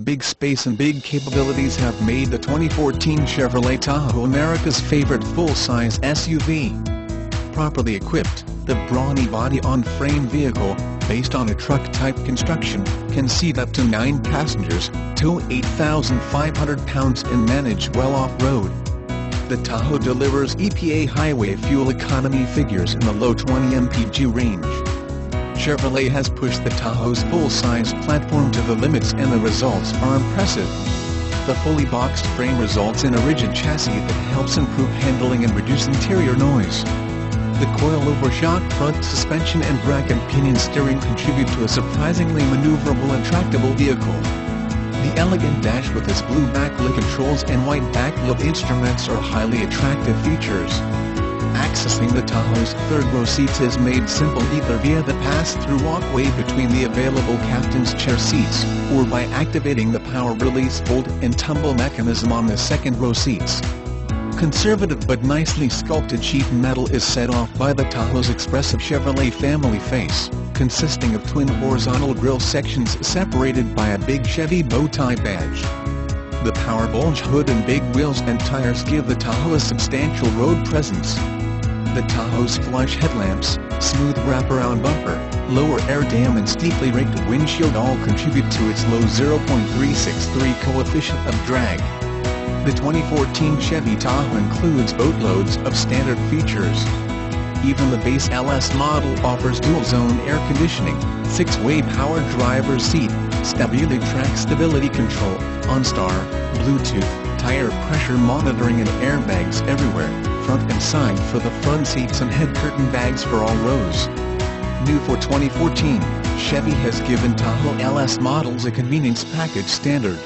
Big space and big capabilities have made the 2014 Chevrolet Tahoe America's favorite full-size SUV. Properly equipped, the brawny body-on-frame vehicle, based on a truck-type construction, can seat up to 9 passengers, tow 8,500 pounds and manage well off-road. The Tahoe delivers EPA highway fuel economy figures in the low 20 mpg range. Chevrolet has pushed the Tahoe's full-size platform to the limits and the results are impressive. The fully boxed frame results in a rigid chassis that helps improve handling and reduce interior noise. The coilover shock front suspension and rack and pinion steering contribute to a surprisingly maneuverable and tractable vehicle. The elegant dash with its blue backlit controls and white backlit instruments are highly attractive features. Accessing the Tahoe's third-row seats is made simple either via the pass-through walkway between the available captain's chair seats, or by activating the power-release fold and tumble mechanism on the second-row seats. Conservative but nicely sculpted sheet metal is set off by the Tahoe's expressive Chevrolet family face, consisting of twin horizontal grille sections separated by a big Chevy bow tie badge. The power bulge hood and big wheels and tires give the Tahoe a substantial road presence. The Tahoe's flush headlamps, smooth wraparound bumper, lower air dam and steeply rigged windshield all contribute to its low 0.363 coefficient of drag. The 2014 Chevy Tahoe includes boatloads of standard features. Even the base LS model offers dual-zone air conditioning, 6-way power driver's seat, StabiliTrak stability control, OnStar, Bluetooth, tire pressure monitoring and airbags everywhere, front and side for the front seats and head curtain bags for all rows. New for 2014, Chevy has given Tahoe LS models a convenience package standard.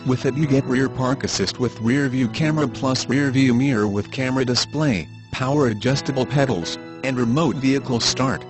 With it you get rear park assist with rear view camera plus rear view mirror with camera display, power adjustable pedals, and remote vehicle start.